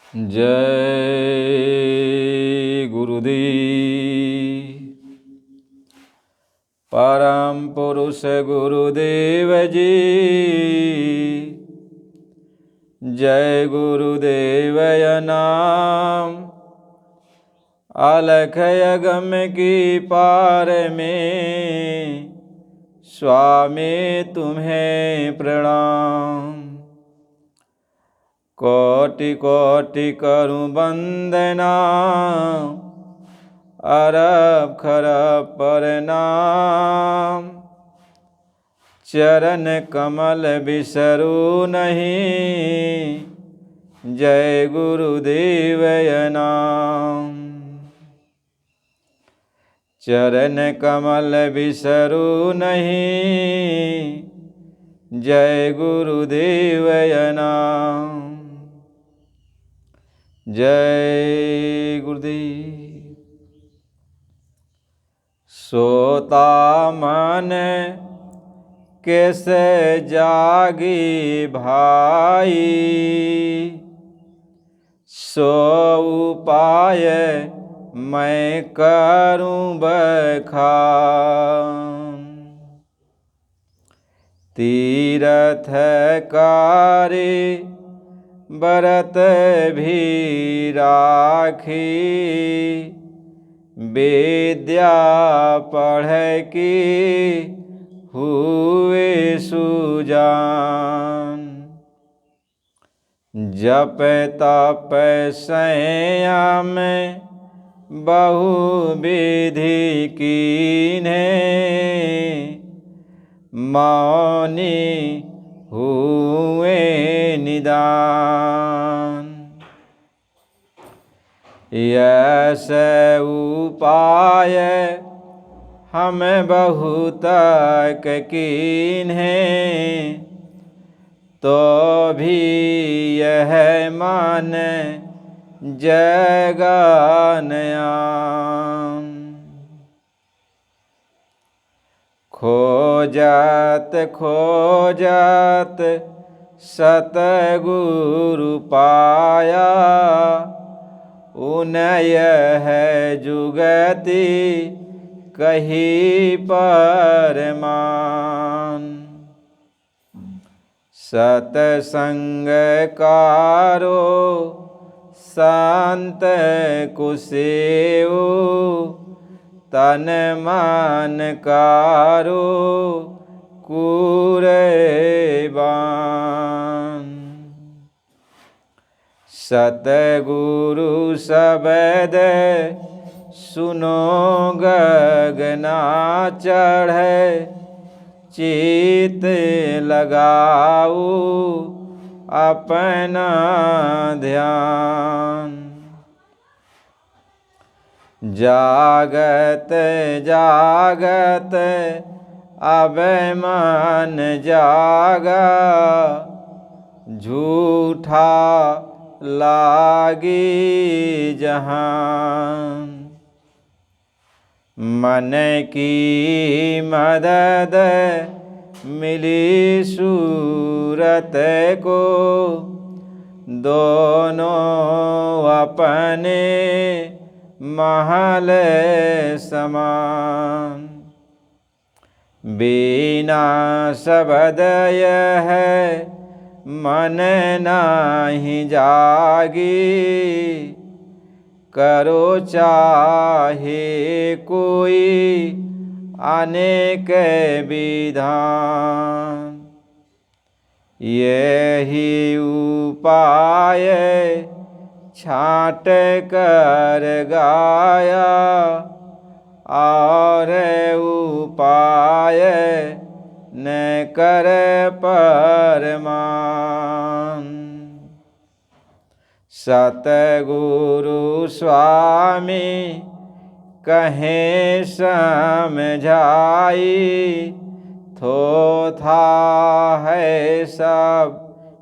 जय गुरुदेव। परम पुरुष गुरुदेव जी, जय गुरुदेव नाम। अलख अगम की पार में स्वामी तुम्हें प्रणाम। कोटि कोटि करूं वंदना, अरब खरब प्रणाम। चरण कमल बिसरू नहीं, जय गुरुदेव नाम। चरण कमल बिसरू नहीं, जय गुरुदेव नाम। जय गुरुदेव। सोता मन कैसे जागी भाई, सो उपाय मैं करूं बखान। तीरथ कारी व्रत भी राखी, विद्या पढ़ की हुए सुजान। जप तप संयम बहु विधि कीन्हे, मौनी हुए निदान। यस उपाय हम बहुत कीन्हे, तो भी यह मान जगनयान। खोजत खोजत सतगुरु पाया, उनय है जुगति कही परमान। सतसंग कारो संत कुसेऊ, तन मन कारो कुरबान। सतगुरु शब्द सुनो गगना चढ़े, चित लगाऊ अपना ध्यान। जागत जागत अब मन जागा, झूठा लागी जहान। मन की मदद मिली सूरत को, दोनों अपने महल समान। बिना शब्द यह मन नाही जागी, करो चाहे कोई अनेक विधान। यही उपाय छाट कर गाया, और उपाय न कर परमान। सतगुरु स्वामी कहें समझाई, थो था है सब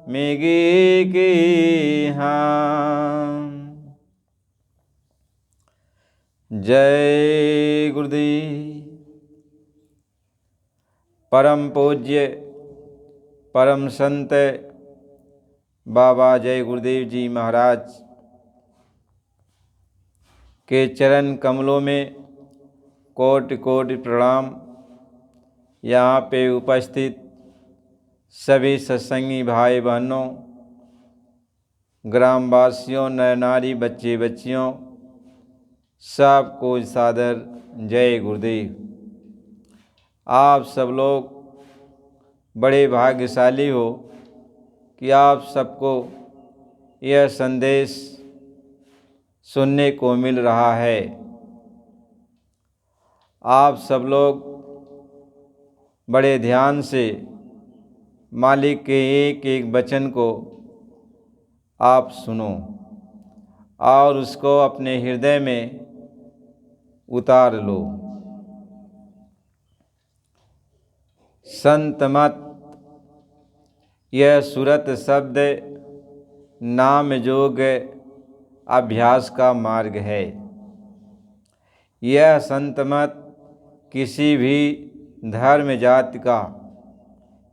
मिगी की हम। जय गुरुदेव। परम पूज्य परम संत बाबा जय गुरुदेव जी महाराज के चरण कमलों में कोटि कोटि प्रणाम। यहाँ पे उपस्थित सभी सत्संगी भाई बहनों, ग्रामवासियों, नर नारी, बच्चे बच्चियों, सबको सादर जय गुरुदेव। आप सब लोग बड़े भाग्यशाली हो कि आप सबको यह संदेश सुनने को मिल रहा है। आप सब लोग बड़े ध्यान से मालिक के एक एक वचन को आप सुनो और उसको अपने हृदय में उतार लो। संत मत यह सुरत शब्द नाम जोग अभ्यास का मार्ग है। यह संत मत किसी भी धर्म जाति का,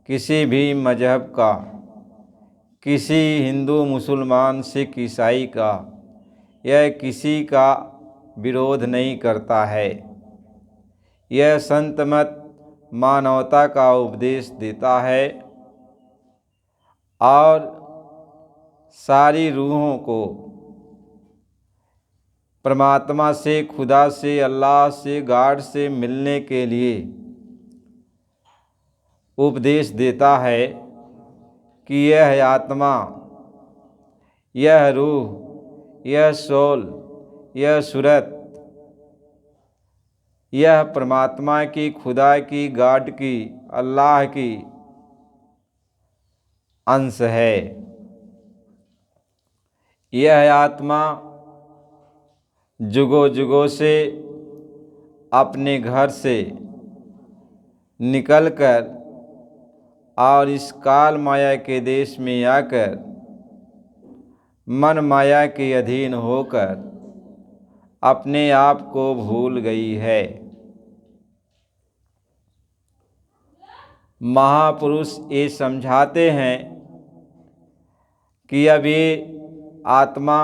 किसी भी मजहब का, किसी हिंदू मुसलमान सिख ईसाई का, यह किसी का विरोध नहीं करता है। यह संत मत मानवता का उपदेश देता है और सारी रूहों को परमात्मा से, खुदा से, अल्लाह से, गॉड से मिलने के लिए उपदेश देता है कि यह आत्मा, यह रूह, यह सोल, यह सूरत, यह परमात्मा की, खुदा की, गॉड की, अल्लाह की अंश है। यह आत्मा जुगों जुगों से अपने घर से निकलकर और इस काल माया के देश में आकर मन माया के अधीन होकर अपने आप को भूल गई है। महापुरुष ये समझाते हैं कि अब ये आत्मा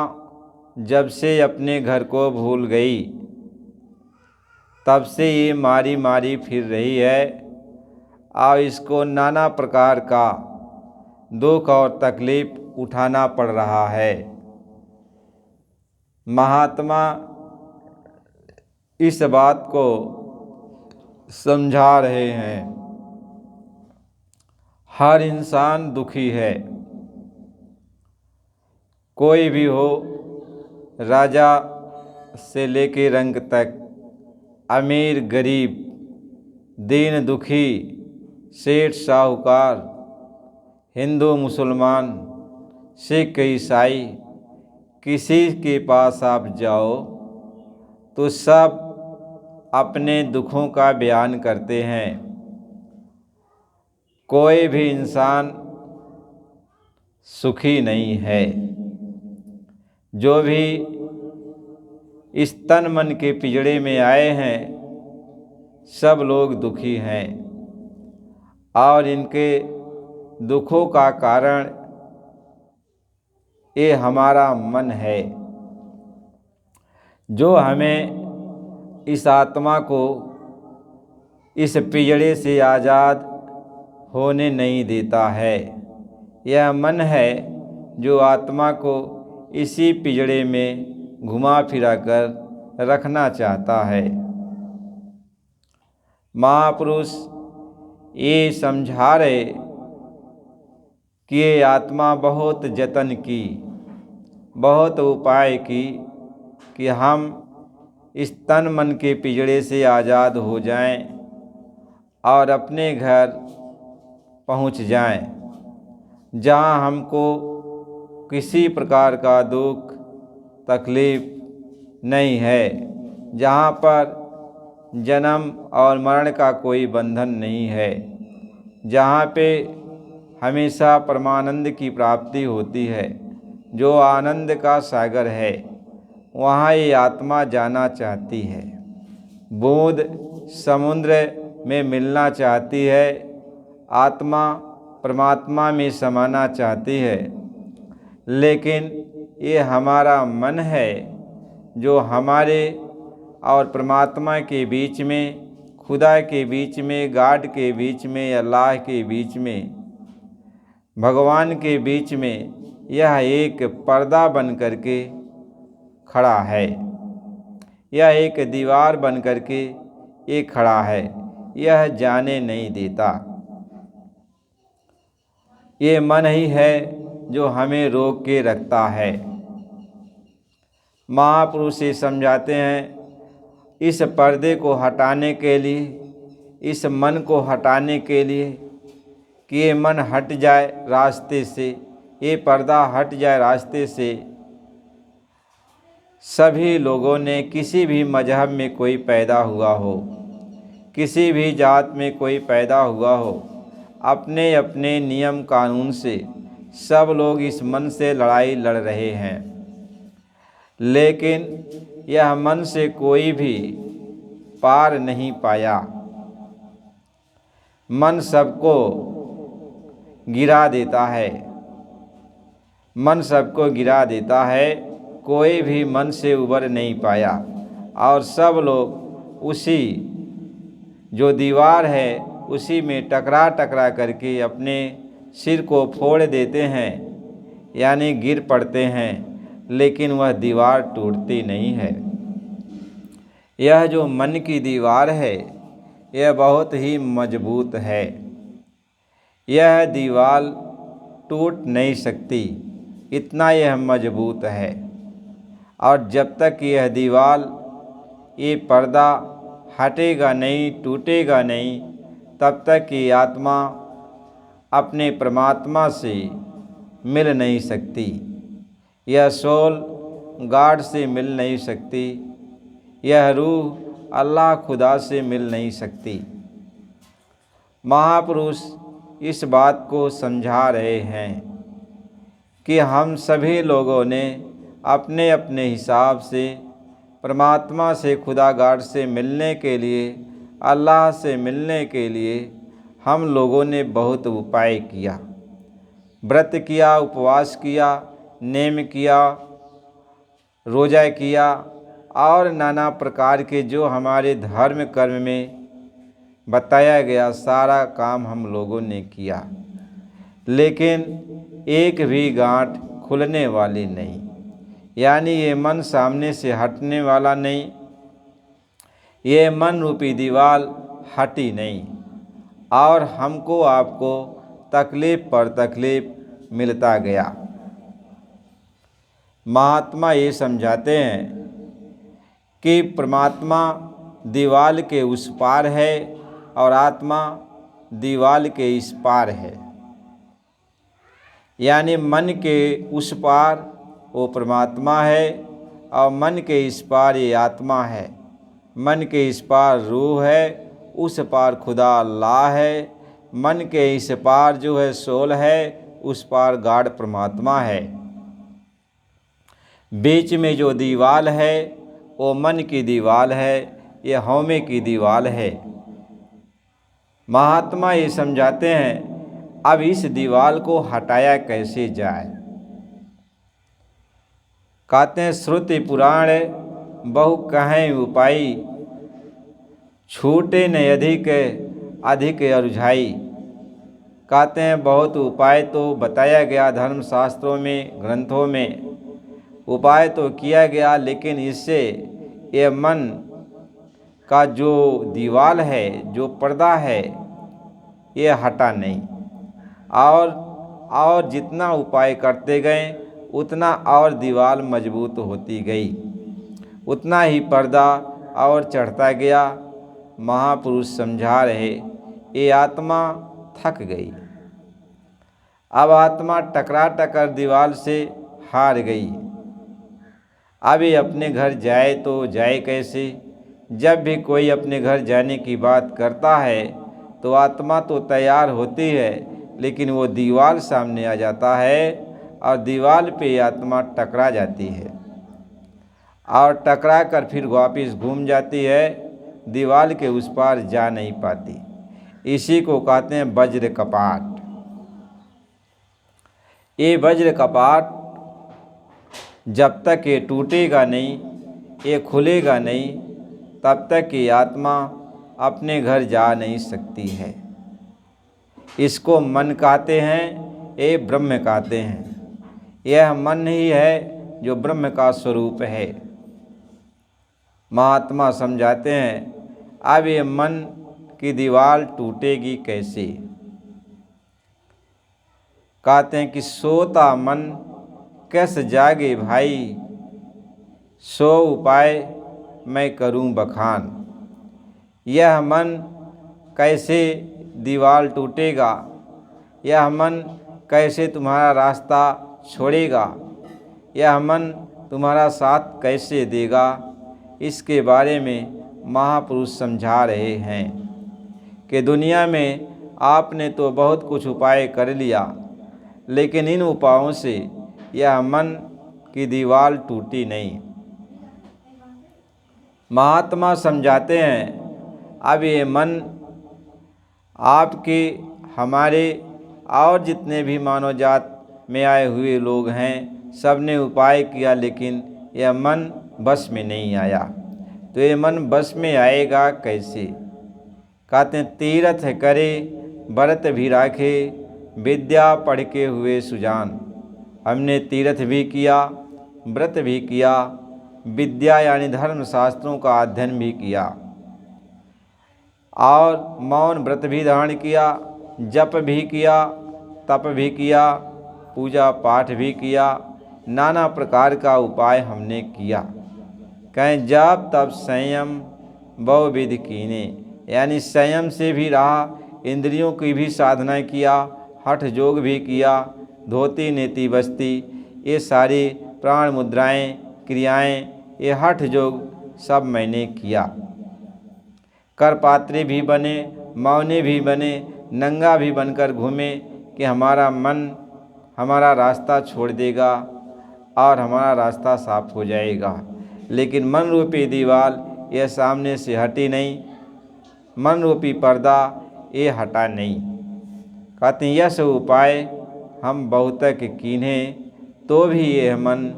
जब से अपने घर को भूल गई तब से ये मारी मारी फिर रही है और इसको नाना प्रकार का दुख और तकलीफ उठाना पड़ रहा है। महात्मा इस बात को समझा रहे हैं। हर इंसान दुखी है, कोई भी हो, राजा से लेके रंग तक, अमीर गरीब, दीन दुखी, सेठ साहूकार, हिंदू मुसलमान, सिख ईसाई, किसी के पास आप जाओ तो सब अपने दुखों का बयान करते हैं। कोई भी इंसान सुखी नहीं है। जो भी इस तन मन के पिंजड़े में आए हैं सब लोग दुखी हैं और इनके दुखों का कारण ये हमारा मन है, जो हमें इस आत्मा को इस पिंजड़े से आज़ाद होने नहीं देता है। यह मन है जो आत्मा को इसी पिंजड़े में घुमा फिरा कर रखना चाहता है। महापुरुष ये समझा रहे कि ये आत्मा बहुत जतन की, बहुत उपाय की कि हम इस तन मन के पिंजड़े से आज़ाद हो जाएं और अपने घर पहुंच जाएं, जहां हमको किसी प्रकार का दुख तकलीफ नहीं है, जहां पर जन्म और मरण का कोई बंधन नहीं है, जहां पे हमेशा परमानंद की प्राप्ति होती है, जो आनंद का सागर है, वहाँ ये आत्मा जाना चाहती है। बूंद समुद्र में मिलना चाहती है, आत्मा परमात्मा में समाना चाहती है, लेकिन ये हमारा मन है जो हमारे और परमात्मा के बीच में, खुदा के बीच में, गॉड के बीच में, अल्लाह के बीच में, भगवान के बीच में यह एक पर्दा बन करके खड़ा है। यह एक दीवार बन करके ये खड़ा है, यह जाने नहीं देता। ये मन ही है जो हमें रोक के रखता है। महापुरुष ये समझाते हैं, इस पर्दे को हटाने के लिए, इस मन को हटाने के लिए कि ये मन हट जाए रास्ते से, ये पर्दा हट जाए रास्ते से, सभी लोगों ने, किसी भी मजहब में कोई पैदा हुआ हो, किसी भी जात में कोई पैदा हुआ हो, अपने अपने नियम कानून से सब लोग इस मन से लड़ाई लड़ रहे हैं। लेकिन यह मन से कोई भी पार नहीं पाया। मन सबको गिरा देता है, मन सबको गिरा देता है, कोई भी मन से उबर नहीं पाया। और सब लोग उसी जो दीवार है उसी में टकरा टकरा करके अपने सिर को फोड़ देते हैं, यानी गिर पड़ते हैं, लेकिन वह दीवार टूटती नहीं है। यह जो मन की दीवार है यह बहुत ही मजबूत है। यह दीवार टूट नहीं सकती, इतना यह मजबूत है। और जब तक यह दीवार, ये पर्दा हटेगा नहीं, टूटेगा नहीं, तब तक ये आत्मा अपने परमात्मा से मिल नहीं सकती। यह सोल गॉड से मिल नहीं सकती, यह रूह अल्लाह खुदा से मिल नहीं सकती। महापुरुष इस बात को समझा रहे हैं कि हम सभी लोगों ने अपने अपने हिसाब से परमात्मा से, खुदा गॉड से मिलने के लिए, अल्लाह से मिलने के लिए हम लोगों ने बहुत उपाय किया, व्रत किया, उपवास किया, नेम किया, रोज़ा किया और नाना प्रकार के जो हमारे धर्म कर्म में बताया गया सारा काम हम लोगों ने किया। लेकिन एक भी गांठ खुलने वाली नहीं, यानी ये मन सामने से हटने वाला नहीं, ये मन रूपी दीवार हटी नहीं, और हमको आपको तकलीफ़ पर तकलीफ़ मिलता गया। महात्मा ये समझाते हैं कि परमात्मा दीवार के उस पार है और आत्मा दीवार के इस पार है। यानी मन के उस पार वो परमात्मा है और मन के इस पार ये आत्मा है। मन के इस पार रूह है, उस पार खुदा अल्लाह है। मन के इस पार जो है सोल है, उस पार गॉड परमात्मा है। बीच में जो दीवार है वो मन की दीवार है, ये हौमे की दीवार है। महात्मा ये समझाते हैं अब इस दीवार को हटाया कैसे जाए। कहते हैं श्रुति पुराण बहु कहें उपाय, छूटे न अधिक अधिक अरुझाई। कहते हैं बहुत उपाय तो बताया गया धर्मशास्त्रों में, ग्रंथों में उपाय तो किया गया, लेकिन इससे ये मन का जो दीवार है, जो पर्दा है, ये हटा नहीं। और जितना उपाय करते गए उतना और दीवार मजबूत होती गई, उतना ही पर्दा और चढ़ता गया। महापुरुष समझा रहे ये आत्मा थक गई। अब आत्मा टकरा टकर दीवार से हार गई। अब ये अपने घर जाए तो जाए कैसे। जब भी कोई अपने घर जाने की बात करता है तो आत्मा तो तैयार होती है, लेकिन वो दीवार सामने आ जाता है और दीवार पे आत्मा टकरा जाती है और टकरा कर फिर वापस घूम जाती है, दीवार के उस पार जा नहीं पाती। इसी को कहते हैं वज्र कपाट। ये वज्र कपाट जब तक ये टूटेगा नहीं, ये खुलेगा नहीं तब तक कि आत्मा अपने घर जा नहीं सकती है। इसको मन कहते हैं, ये ब्रह्म कहते हैं। यह मन ही है जो ब्रह्म का स्वरूप है। महात्मा समझाते हैं, अब ये मन की दीवार टूटेगी कैसे। कहते हैं कि सोता मन कैसे जागे भाई, सो उपाय मैं करूं बखान। यह मन कैसे दीवार टूटेगा, यह मन कैसे तुम्हारा रास्ता छोड़ेगा, यह मन तुम्हारा साथ कैसे देगा, इसके बारे में महापुरुष समझा रहे हैं कि दुनिया में आपने तो बहुत कुछ उपाय कर लिया, लेकिन इन उपायों से यह मन की दीवार टूटी नहीं। महात्मा समझाते हैं, अब ये मन आपके, हमारे और जितने भी मानव जात में आए हुए लोग हैं, सब ने उपाय किया, लेकिन यह मन बस में नहीं आया। तो ये मन बस में आएगा कैसे। कहते हैं, तीर्थ करे व्रत भी राखे, विद्या पढ़ के हुए सुजान। हमने तीर्थ भी किया, व्रत भी किया, विद्या यानी धर्म शास्त्रों का अध्ययन भी किया, और मौन व्रत भी धारण किया, जप भी किया, तप भी किया, पूजा पाठ भी किया, नाना प्रकार का उपाय हमने किया। कहें जप तप संयम बहुविध कीने, यानी संयम से भी रहा, इंद्रियों की भी साधना किया, हठ योग भी किया, धोती नेति बस्ती, ये सारी प्राण मुद्राएं क्रियाएं, ये हठ योग सब मैंने किया। करपात्री भी बने, मौनी भी बने, नंगा भी बनकर घूमे कि हमारा मन हमारा रास्ता छोड़ देगा और हमारा रास्ता साफ हो जाएगा। लेकिन मन रूपी दीवार यह सामने से हटी नहीं, मन रूपी पर्दा ये हटा नहीं। कहते हैं, यह उपाय हम बहुत कीन्हे तो भी यह मन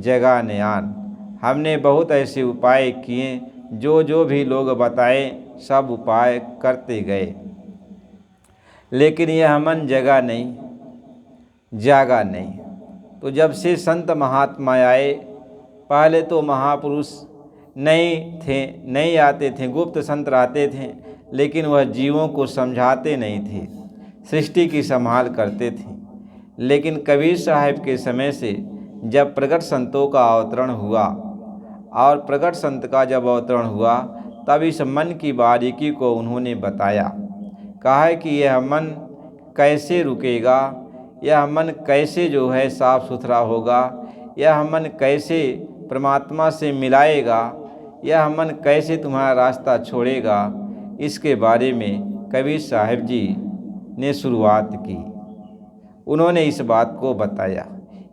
जगा न आन। हमने बहुत ऐसे उपाय किए, जो भी लोग बताए सब उपाय करते गए, लेकिन यह मन जगा नहीं, जागा नहीं। तो जब से संत महात्मा आए, पहले तो महापुरुष नहीं थे, नहीं आते थे, गुप्त संत रहते थे, लेकिन वह जीवों को समझाते नहीं थे, सृष्टि की संभाल करते थे। लेकिन कबीर साहब के समय से जब प्रगट संतों का अवतरण हुआ, और प्रगट संत का जब अवतरण हुआ, तब इस मन की बारीकी को उन्होंने बताया। कहा है कि यह मन कैसे रुकेगा, यह मन कैसे जो है साफ सुथरा होगा, यह मन कैसे परमात्मा से मिलाएगा, यह मन कैसे तुम्हारा रास्ता छोड़ेगा, इसके बारे में कबीर साहब जी ने शुरुआत की। उन्होंने इस बात को बताया।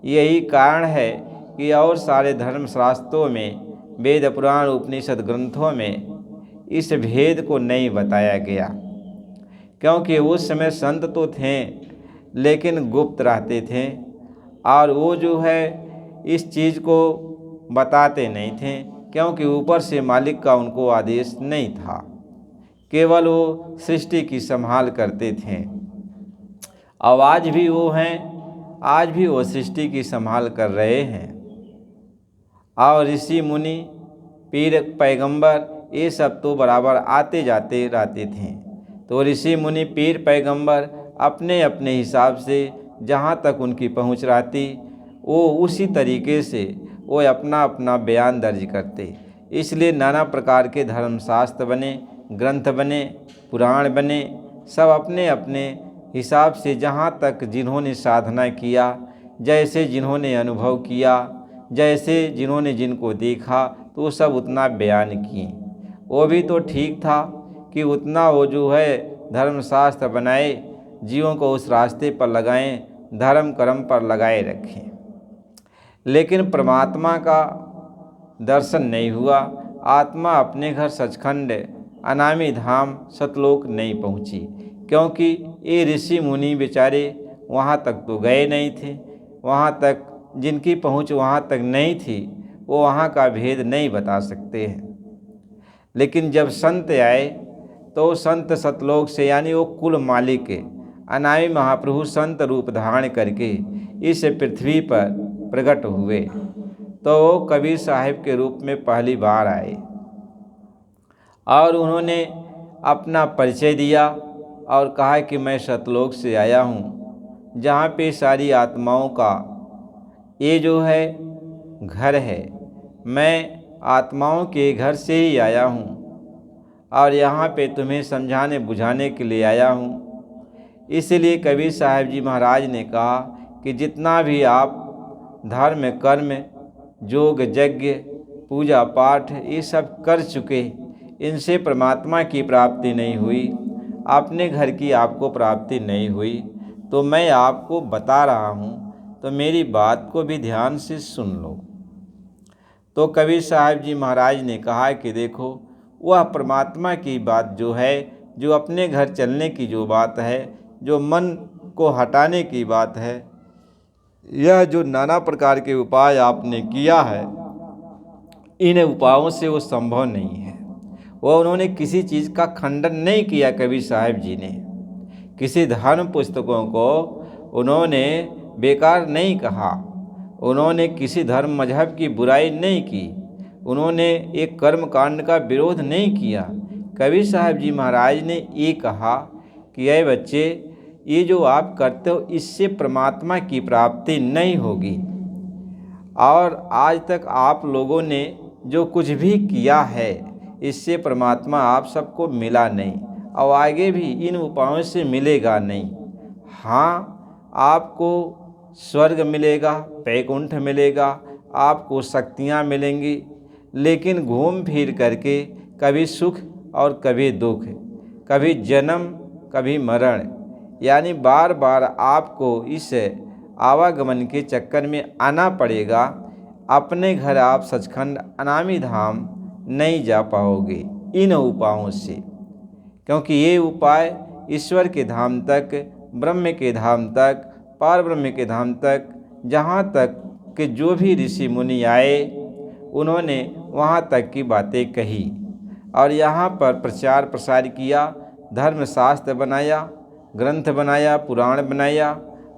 यही कारण है कि और सारे धर्मशास्त्रों में, वेद पुराण उपनिषद ग्रंथों में इस भेद को नहीं बताया गया, क्योंकि उस समय संत तो थे लेकिन गुप्त रहते थे, और वो जो है इस चीज़ को बताते नहीं थे, क्योंकि ऊपर से मालिक का उनको आदेश नहीं था, केवल वो सृष्टि की संभाल करते थे। अब आज भी वो हैं, आज भी वो सृष्टि की संभाल कर रहे हैं। और ऋषि मुनि पीर पैगंबर ये सब तो बराबर आते जाते रहते थे। तो ऋषि मुनि पीर पैगंबर अपने अपने हिसाब से जहाँ तक उनकी पहुँच रहती, वो उसी तरीके से वो अपना अपना बयान दर्ज करते। इसलिए नाना प्रकार के धर्मशास्त्र बने, ग्रंथ बने, पुराण बने, सब अपने अपने हिसाब से जहाँ तक जिन्होंने साधना किया, जैसे जिन्होंने अनुभव किया, जैसे जिन्होंने जिनको देखा, तो वो सब उतना बयान किए। वो भी तो ठीक था कि उतना वो जो है धर्मशास्त्र बनाए, जीवों को उस रास्ते पर लगाएं, धर्म कर्म पर लगाए रखें। लेकिन परमात्मा का दर्शन नहीं हुआ, आत्मा अपने घर सचखंड अनामी धाम सतलोक नहीं पहुँची, क्योंकि ये ऋषि मुनि बेचारे वहाँ तक तो गए नहीं थे, वहाँ तक जिनकी पहुँच वहाँ तक नहीं थी, वो वहाँ का भेद नहीं बता सकते हैं। लेकिन जब संत आए तो संत सतलोक से, यानी वो कुल मालिक के अनामी महाप्रभु संत रूप धारण करके इस पृथ्वी पर प्रकट हुए, तो वो कबीर साहिब के रूप में पहली बार आए और उन्होंने अपना परिचय दिया और कहा कि मैं सतलोक से आया हूँ, जहाँ पे सारी आत्माओं का ये जो है घर है। मैं आत्माओं के घर से ही आया हूँ और यहाँ पे तुम्हें समझाने बुझाने के लिए आया हूँ। इसलिए कबीर साहिब जी महाराज ने कहा कि जितना भी आप धर्म कर्म योग यज्ञ पूजा पाठ ये सब कर चुके, इनसे परमात्मा की प्राप्ति नहीं हुई, अपने घर की आपको प्राप्ति नहीं हुई, तो मैं आपको बता रहा हूँ, तो मेरी बात को भी ध्यान से सुन लो। तो कबीर साहिब जी महाराज ने कहा कि देखो, वह परमात्मा की बात जो है, जो अपने घर चलने की जो बात है, जो मन को हटाने की बात है, यह जो नाना प्रकार के उपाय आपने किया है, इन उपायों से वो संभव नहीं है। वह उन्होंने किसी चीज़ का खंडन नहीं किया। कबीर साहिब जी ने किसी धर्म पुस्तकों को उन्होंने बेकार नहीं कहा, उन्होंने किसी धर्म मजहब की बुराई नहीं की, उन्होंने एक कर्म कांड का विरोध नहीं किया। कबीर साहिब जी महाराज ने ये कहा कि अय बच्चे, ये जो आप करते हो इससे परमात्मा की प्राप्ति नहीं होगी, और आज तक आप लोगों ने जो कुछ भी किया है इससे परमात्मा आप सबको मिला नहीं और आगे भी इन उपायों से मिलेगा नहीं। हाँ, आपको स्वर्ग मिलेगा, वैकुंठ मिलेगा, आपको शक्तियाँ मिलेंगी, लेकिन घूम फिर करके कभी सुख और कभी दुख, कभी जन्म कभी मरण, यानी बार बार आपको इस आवागमन के चक्कर में आना पड़ेगा। अपने घर आप सचखंड अनामी धाम नहीं जा पाओगे इन उपायों से, क्योंकि ये उपाय ईश्वर के धाम तक, ब्रह्म के धाम तक, पार ब्रह्म के धाम तक, जहाँ तक कि जो भी ऋषि मुनि आए उन्होंने वहाँ तक की बातें कही और यहाँ पर प्रचार प्रसार किया, धर्मशास्त्र बनाया, ग्रंथ बनाया, पुराण बनाया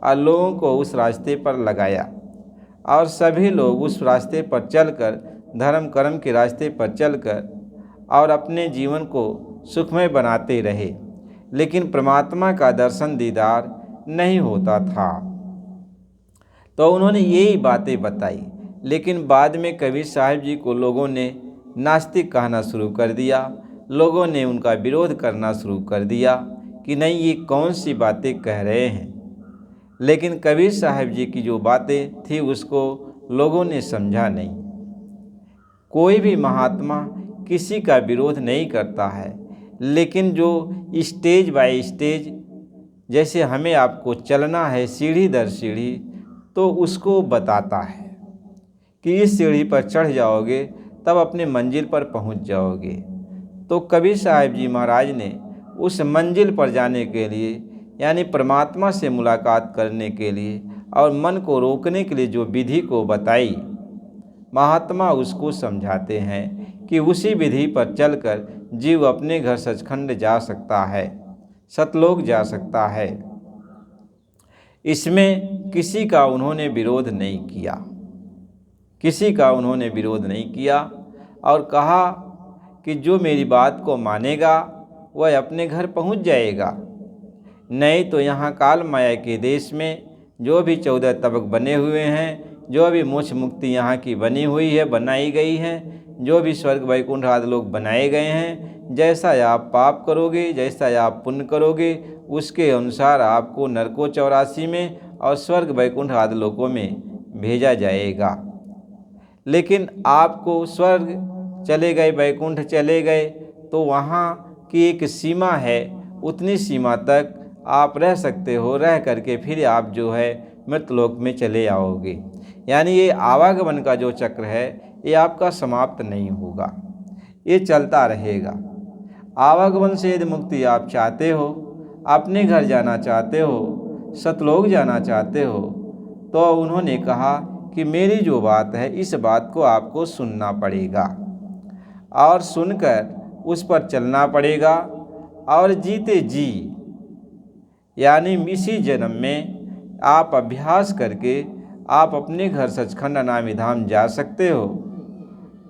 और लोगों को उस रास्ते पर लगाया और सभी लोग उस रास्ते पर चलकर, धर्म कर्म के रास्ते पर चलकर और अपने जीवन को सुखमय बनाते रहे, लेकिन परमात्मा का दर्शन दीदार नहीं होता था। तो उन्होंने यही बातें बताई, लेकिन बाद में कबीर साहिब जी को लोगों ने नास्तिक कहना शुरू कर दिया, लोगों ने उनका विरोध करना शुरू कर दिया कि नहीं, ये कौन सी बातें कह रहे हैं। लेकिन कबीर साहिब जी की जो बातें थी उसको लोगों ने समझा नहीं। कोई भी महात्मा किसी का विरोध नहीं करता है, लेकिन जो स्टेज बाय स्टेज, जैसे हमें आपको चलना है सीढ़ी दर सीढ़ी, तो उसको बताता है कि इस सीढ़ी पर चढ़ जाओगे तब अपने मंजिल पर पहुंच जाओगे। तो कबीर साहिब जी महाराज ने उस मंजिल पर जाने के लिए, यानी परमात्मा से मुलाकात करने के लिए और मन को रोकने के लिए जो विधि को बताई, महात्मा उसको समझाते हैं कि उसी विधि पर चलकर जीव अपने घर सचखंड जा सकता है, सतलोक जा सकता है। इसमें किसी का उन्होंने विरोध नहीं किया, किसी का उन्होंने विरोध नहीं किया और कहा कि जो मेरी बात को मानेगा वह अपने घर पहुंच जाएगा, नहीं तो यहाँ काल माया के देश में जो भी 14 तबक बने हुए हैं, जो भी मोक्ष मुक्ति यहाँ की बनी हुई है, बनाई गई है, जो भी स्वर्ग वैकुंठ आदि लोग बनाए गए हैं, जैसा आप पाप करोगे, जैसा आप पुण्य करोगे, उसके अनुसार आपको नरको 84 में और स्वर्ग वैकुंठ आदि लोकों में भेजा जाएगा। लेकिन आपको स्वर्ग चले गए, वैकुंठ चले गए, तो वहाँ की एक सीमा है, उतनी सीमा तक आप रह सकते हो, रह करके फिर आप जो है मृतलोक में चले आओगे। यानी ये आवागमन का जो चक्र है ये आपका समाप्त नहीं होगा, ये चलता रहेगा। आवागमन से यदि मुक्ति आप चाहते हो, अपने घर जाना चाहते हो, सतलोक जाना चाहते हो, तो उन्होंने कहा कि मेरी जो बात है इस बात को आपको सुनना पड़ेगा और सुनकर उस पर चलना पड़ेगा और जीते जी यानी इसी जन्म में आप अभ्यास करके आप अपने घर सचखंड अनामी धाम जा सकते हो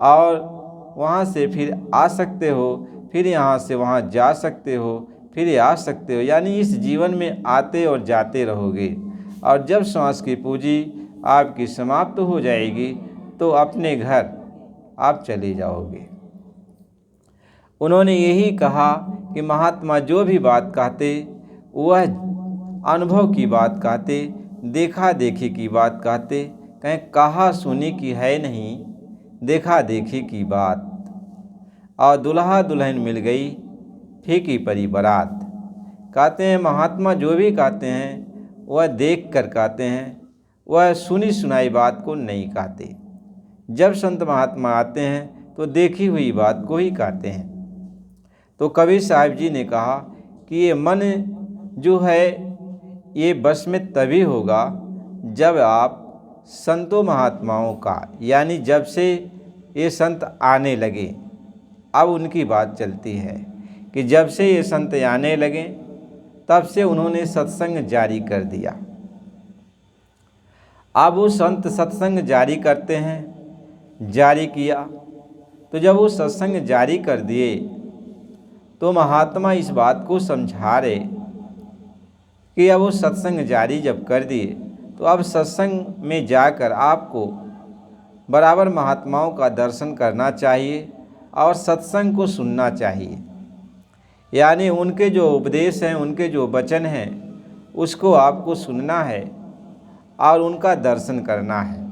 और वहाँ से फिर आ सकते हो, फिर यहाँ से वहाँ जा सकते हो, फिर आ सकते हो। यानी इस जीवन में आते और जाते रहोगे और जब श्वास की पूंजी आपकी समाप्त हो जाएगी तो अपने घर आप चले जाओगे। उन्होंने यही कहा कि महात्मा जो भी बात कहते वह अनुभव की बात कहते, देखा देखी की बात कहते, कहीं कहा सुनी की है नहीं, देखा देखी की बात। और दुल्हा दुल्हन मिल गई फीकी परी बारात। कहते हैं महात्मा जो भी कहते हैं वह देख कर कहते हैं, वह सुनी सुनाई बात को नहीं कहते। जब संत महात्मा आते हैं तो देखी हुई बात को ही कहते हैं। तो कबीर साहब जी ने कहा कि ये मन जो है ये बस में तभी होगा जब आप संतों महात्माओं का यानी जब से ये संत आने लगे, अब उनकी बात चलती है कि जब से ये संत आने लगे तब से उन्होंने सत्संग जारी कर दिया। अब वो संत सत्संग जारी करते हैं, जारी किया तो जब वो सत्संग जारी कर दिए तो महात्मा इस बात को समझा रहे कि अब वो सत्संग जारी जब कर दिए तो अब सत्संग में जाकर आपको बराबर महात्माओं का दर्शन करना चाहिए और सत्संग को सुनना चाहिए। यानी उनके जो उपदेश हैं, उनके जो वचन हैं, उसको आपको सुनना है और उनका दर्शन करना है।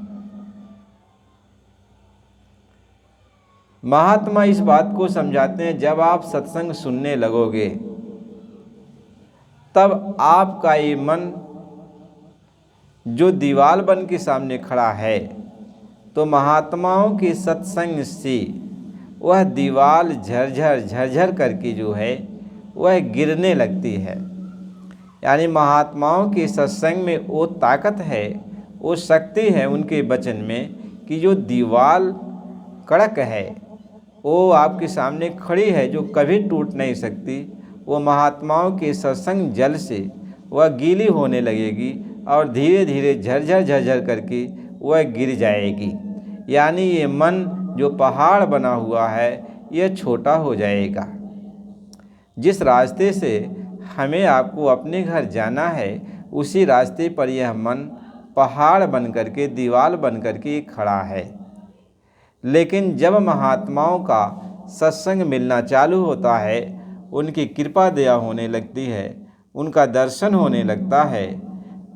महात्मा इस बात को समझाते हैं, जब आप सत्संग सुनने लगोगे तब आपका ये मन जो दीवार बन के सामने खड़ा है तो महात्माओं के सत्संग से वह दीवार झरझर झरझर करके जो है वह गिरने लगती है। यानी महात्माओं के सत्संग में वो ताकत है, वो शक्ति है उनके वचन में कि जो दीवार कड़क है वो आपके सामने खड़ी है, जो कभी टूट नहीं सकती। वो महात्माओं के सत्संग जल से वह गीली होने लगेगी और धीरे धीरे झरझर झरझर करके वह गिर जाएगी। यानी ये मन जो पहाड़ बना हुआ है यह छोटा हो जाएगा। जिस रास्ते से हमें आपको अपने घर जाना है उसी रास्ते पर यह मन पहाड़ बन करके, दीवार बन करके खड़ा है। लेकिन जब महात्माओं का सत्संग मिलना चालू होता है, उनकी कृपा दया होने लगती है, उनका दर्शन होने लगता है,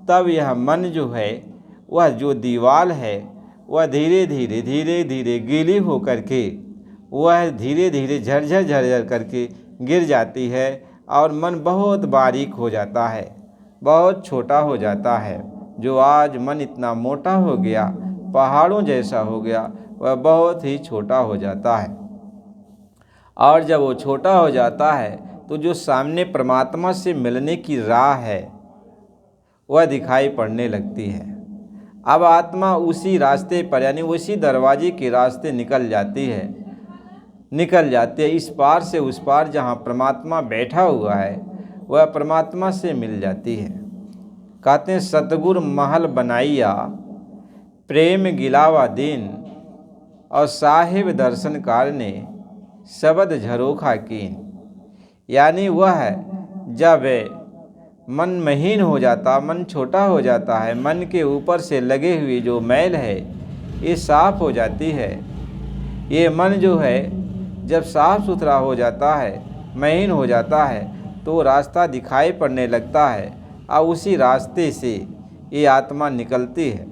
तब यह मन जो है वह जो दीवार है वह धीरे धीरे धीरे धीरे गीली हो करके वह धीरे धीरे झरझर झरझर करके गिर जाती है और मन बहुत बारीक हो जाता है, बहुत छोटा हो जाता है। जो आज मन इतना मोटा हो गया, पहाड़ों जैसा हो गया, वह बहुत ही छोटा हो जाता है। और जब वो छोटा हो जाता है तो जो सामने परमात्मा से मिलने की राह है वह दिखाई पड़ने लगती है। अब आत्मा उसी रास्ते पर यानी उसी दरवाजे के रास्ते निकल जाती है इस पार से उस पार। जहाँ परमात्मा बैठा हुआ है वह परमात्मा से मिल जाती है। कहते हैं सतगुर महल बनाइया प्रेम गिलावा दिन और साहिब दर्शनकार ने शब्द झरोखा कीन। यानी वह जब मन महीन हो जाता, मन छोटा हो जाता है, मन के ऊपर से लगे हुए जो मैल है ये साफ हो जाती है। ये मन जो है जब साफ सुथरा हो जाता है, महीन हो जाता है तो रास्ता दिखाई पड़ने लगता है और उसी रास्ते से ये आत्मा निकलती है।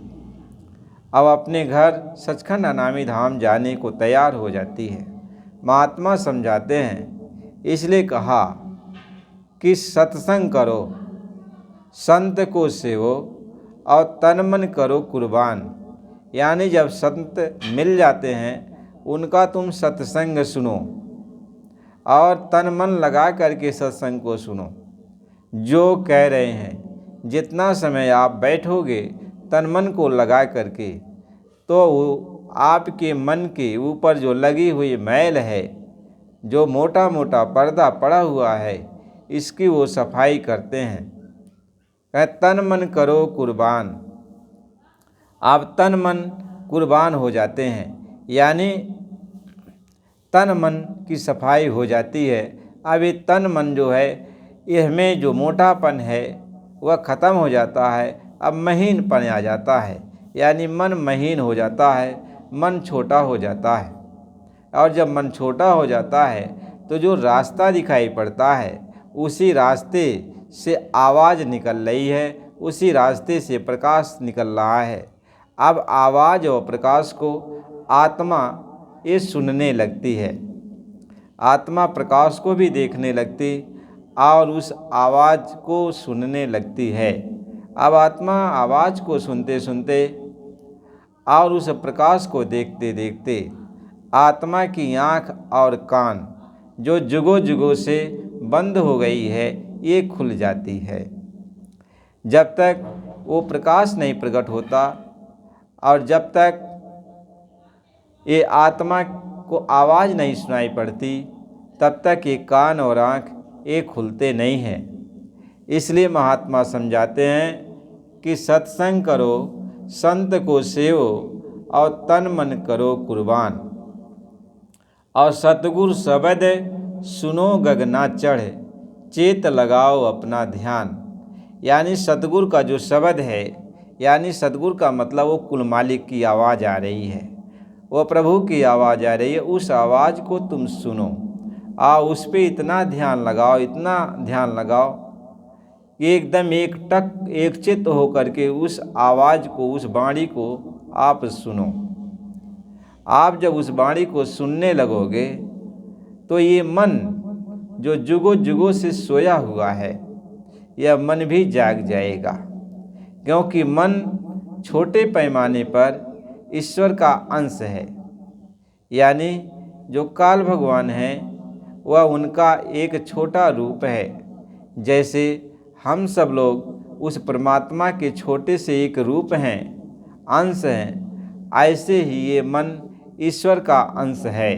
अब अपने घर सचखंड अनामी धाम जाने को तैयार हो जाती है। महात्मा समझाते हैं, इसलिए कहा कि सत्संग करो, संत को सेवो और तन मन करो कुर्बान। यानी जब संत मिल जाते हैं उनका तुम सत्संग सुनो और तन मन लगा करके सत्संग को सुनो। जो कह रहे हैं जितना समय आप बैठोगे तन मन को लगा करके तो आपके मन के ऊपर जो लगी हुई मैल है, जो मोटा मोटा पर्दा पड़ा हुआ है, इसकी वो सफाई करते हैं। तन मन करो कुर्बान। आप तन मन कुर्बान हो जाते हैं, यानी तन मन की सफाई हो जाती है। अब ये तन मन जो है, इसमें जो मोटापन है वह ख़त्म हो जाता है। अब महीनपन आ जाता है, यानी मन महीन हो जाता है, मन छोटा हो जाता है। और जब मन छोटा हो जाता है तो जो रास्ता दिखाई पड़ता है, उसी रास्ते से आवाज़ निकल रही है, उसी रास्ते से प्रकाश निकल रहा है। अब आवाज़ और प्रकाश को आत्मा ये सुनने लगती है, आत्मा प्रकाश को भी देखने लगती और उस आवाज़ को सुनने लगती है। अब आत्मा आवाज़ को सुनते सुनते और उस प्रकाश को देखते देखते आत्मा की आँख और कान जो जुगों जुगों से बंद हो गई है, ये खुल जाती है। जब तक वो प्रकाश नहीं प्रकट होता और जब तक ये आत्मा को आवाज़ नहीं सुनाई पड़ती, तब तक ये कान और आँख ये खुलते नहीं हैं। इसलिए महात्मा समझाते हैं कि सत्संग करो, संत को सेवो और तन मन करो कुर्बान। और सतगुरु शब्द सुनो गगना चढ़, चेत लगाओ अपना ध्यान। यानी सतगुरु का जो शब्द है, यानी सतगुरु का मतलब वो कुल मालिक की आवाज़ आ रही है, वो प्रभु की आवाज़ आ रही है। उस आवाज़ को तुम सुनो और उस पर इतना ध्यान लगाओ, इतना ध्यान लगाओ कि एकदम एक चित्त होकर के उस आवाज़ को, उस वाणी को आप सुनो। आप जब उस वाणी को सुनने लगोगे तो ये मन जो जुगों जुगों से सोया हुआ है, यह मन भी जाग जाएगा। क्योंकि मन छोटे पैमाने पर ईश्वर का अंश है, यानी जो काल भगवान हैं वह उनका एक छोटा रूप है। जैसे हम सब लोग उस परमात्मा के छोटे से एक रूप हैं, अंश हैं, ऐसे ही ये मन ईश्वर का अंश है।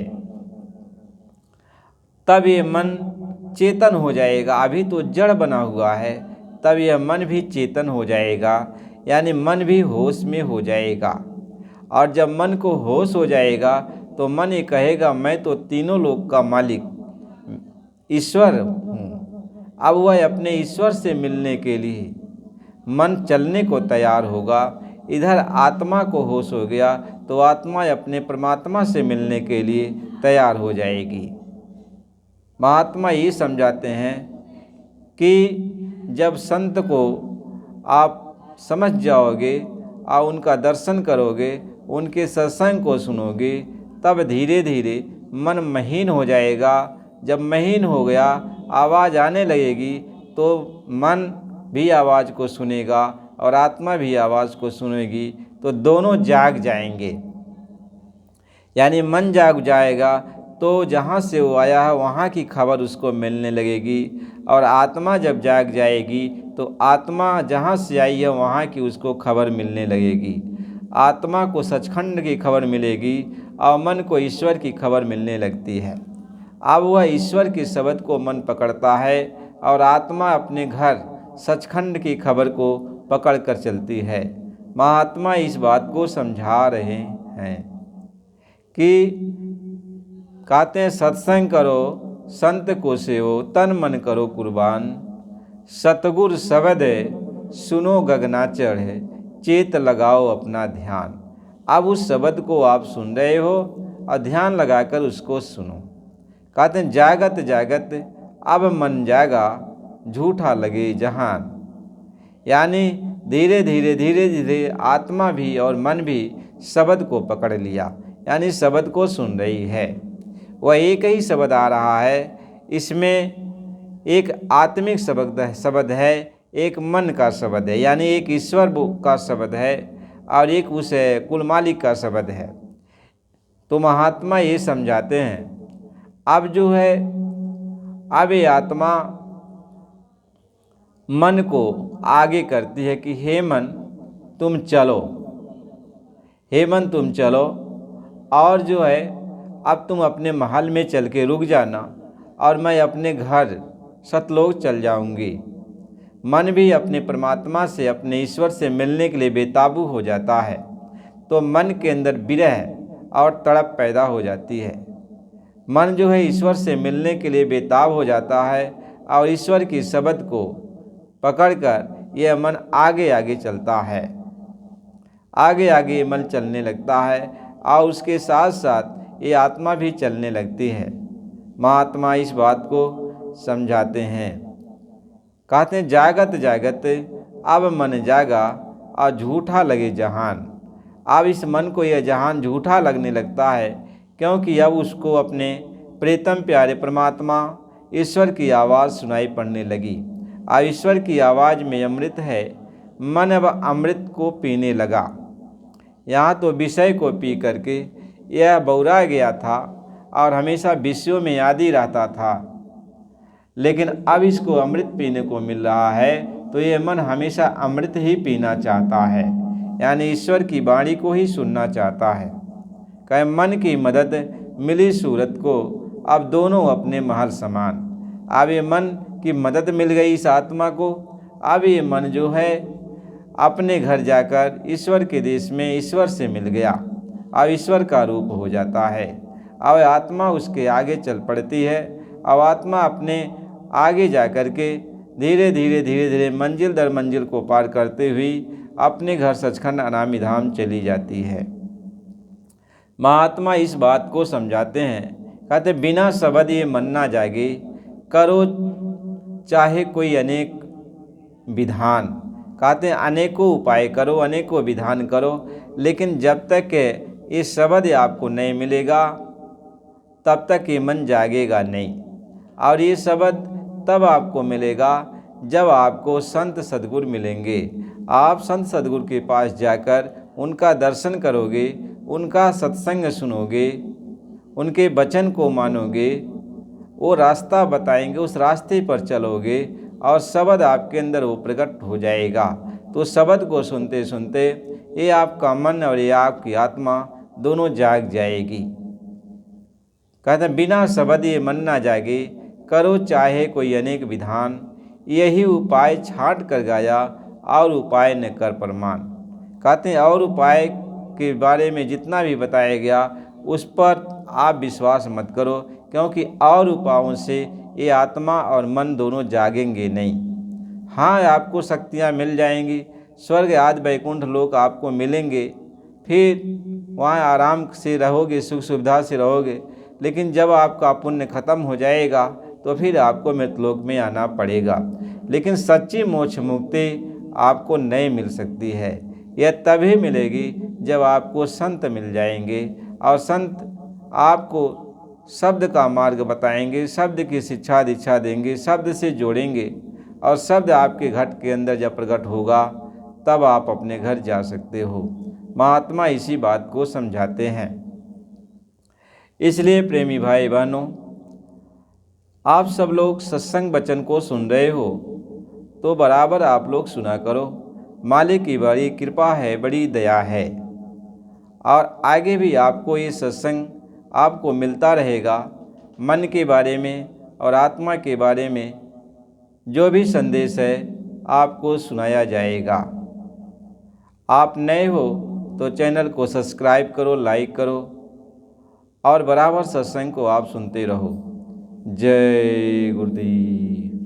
तब ये मन चेतन हो जाएगा। अभी तो जड़ बना हुआ है, तब यह मन भी चेतन हो जाएगा, यानी मन भी होश में हो जाएगा। और जब मन को होश हो जाएगा तो मन ये कहेगा मैं तो तीनों लोक का मालिक ईश्वर हूँ। अब वह अपने ईश्वर से मिलने के लिए मन चलने को तैयार होगा। इधर आत्मा को होश हो गया तो आत्मा अपने परमात्मा से मिलने के लिए तैयार हो जाएगी। महात्मा ये समझाते हैं कि जब संत को आप समझ जाओगे और उनका दर्शन करोगे, उनके सत्संग को सुनोगे, तब धीरे धीरे मन महीन हो जाएगा। जब महीन हो गया, आवाज़ आने लगेगी तो मन भी आवाज़ को सुनेगा और आत्मा भी आवाज़ को सुनेगी, तो दोनों जाग जाएंगे। यानी मन जाग जाएगा तो जहाँ से वो आया है वहाँ की खबर उसको मिलने लगेगी, और आत्मा जब जाग जाएगी तो आत्मा जहाँ से आई है वहाँ की उसको खबर मिलने लगेगी। आत्मा को सचखंड की खबर मिलेगी और मन को ईश्वर की खबर मिलने लगती है। अब वह ईश्वर के शब्द को मन पकड़ता है और आत्मा अपने घर सचखंड की खबर को पकड़ कर चलती है। महात्मा इस बात को समझा रहे हैं कि कहते हैं सत्संग करो, संत को सेवो, तन मन करो कुर्बान। सतगुर शब्द सुनो गगना चढ़े, चेत लगाओ अपना ध्यान। अब उस शब्द को आप सुन रहे हो और ध्यान लगाकर उसको सुनो। कहते हैं जागत जागत अब मन जागा, झूठा लगे जहान। यानी धीरे धीरे धीरे धीरे आत्मा भी और मन भी शब्द को पकड़ लिया, यानी शब्द को सुन रही है। वह एक ही शब्द आ रहा है, इसमें एक आत्मिक शब्द है, एक मन का शब्द है, यानी एक ईश्वर का शब्द है और एक उस कुल मालिक का शब्द है। तो महात्मा ये समझाते हैं अब जो है, अब ये आत्मा मन को आगे करती है कि हे मन तुम चलो, हे मन तुम चलो, और जो है अब तुम अपने महल में चल के रुक जाना और मैं अपने घर सतलोक चल जाऊंगी। मन भी अपने परमात्मा से, अपने ईश्वर से मिलने के लिए बेताबू हो जाता है, तो मन के अंदर विरह और तड़प पैदा हो जाती है। मन जो है ईश्वर से मिलने के लिए बेताब हो जाता है और ईश्वर की शब्द को पकड़कर यह मन आगे आगे चलता है। आगे आगे मन चलने लगता है और उसके साथ साथ ये आत्मा भी चलने लगती है। महात्मा इस बात को समझाते हैं, कहते हैं जागत जागत अब मन जागा और झूठा लगे जहान। अब इस मन को यह जहान झूठा लगने लगता है, क्योंकि अब उसको अपने प्रीतम प्यारे परमात्मा ईश्वर की आवाज़ सुनाई पड़ने लगी। अब ईश्वर की आवाज़ में अमृत है। मन अब अमृत को पीने लगा। यहाँ तो विषय को पी करके यह बौरा गया था और हमेशा विषयों में याद ही रहता था, लेकिन अब इसको अमृत पीने को मिल रहा है तो ये मन हमेशा अमृत ही पीना चाहता है, यानी ईश्वर की वाणी को ही सुनना चाहता है। कहे मन की मदद मिली सूरत को, अब दोनों अपने महल समान। अब ये मन की मदद मिल गई इस आत्मा को। अब ये मन जो है अपने घर जाकर ईश्वर के देश में ईश्वर से मिल गया, अब ईश्वर का रूप हो जाता है। अब आत्मा उसके आगे चल पड़ती है। अब आत्मा अपने आगे जा कर के धीरे धीरे मंजिल दर मंजिल को पार करते हुए अपने घर सचखंड अनामी धाम चली जाती है। महात्मा इस बात को समझाते हैं, कहते बिना शब्द ये मन ना जागे, करो चाहे कोई अनेक विधान। कहते हैं अनेकों उपाय करो, अनेकों विधान करो, लेकिन जब तक ये शब्द आपको नहीं मिलेगा तब तक ये मन जागेगा नहीं। और ये शब्द तब आपको मिलेगा जब आपको संत सद्गुरु मिलेंगे। आप संत सद्गुरु के पास जाकर उनका दर्शन करोगे, उनका सत्संग सुनोगे, उनके वचन को मानोगे, वो रास्ता बताएंगे, उस रास्ते पर चलोगे और शब्द आपके अंदर वो प्रकट हो जाएगा। तो शब्द को सुनते सुनते ये आपका मन और ये आपकी आत्मा दोनों जाग जाएगी। कहते हैं बिना शब्द ये मन ना जागे, करो चाहे कोई अनेक विधान, यही उपाय छाट कर गाया और उपाय न कर प्रमाण। कहते हैं और उपाय के बारे में जितना भी बताया गया उस पर आप विश्वास मत करो, क्योंकि और उपायों से ये आत्मा और मन दोनों जागेंगे नहीं। हाँ, आपको शक्तियाँ मिल जाएंगी, स्वर्ग आदि वैकुंठ लोक आपको मिलेंगे, फिर वहाँ आराम से रहोगे, सुख सुविधा से रहोगे, लेकिन जब आपका पुण्य खत्म हो जाएगा तो फिर आपको मृतलोक में आना पड़ेगा। लेकिन सच्ची मोक्ष मुक्ति आपको नहीं मिल सकती है। यह तभी मिलेगी जब आपको संत मिल जाएंगे और संत आपको शब्द का मार्ग बताएंगे, शब्द की शिक्षा दीक्षा देंगे, शब्द से जोड़ेंगे और शब्द आपके घट के अंदर जब प्रकट होगा तब आप अपने घर जा सकते हो। महात्मा इसी बात को समझाते हैं। इसलिए प्रेमी भाई बहनों, आप सब लोग सत्संग वचन को सुन रहे हो तो बराबर आप लोग सुना करो। मालिक की बड़ी कृपा है, बड़ी दया है, और आगे भी आपको ये सत्संग आपको मिलता रहेगा। मन के बारे में और आत्मा के बारे में जो भी संदेश है आपको सुनाया जाएगा। आप नए हो तो चैनल को सब्सक्राइब करो, लाइक करो और बराबर सत्संग को आप सुनते रहो। जय गुरुदेव।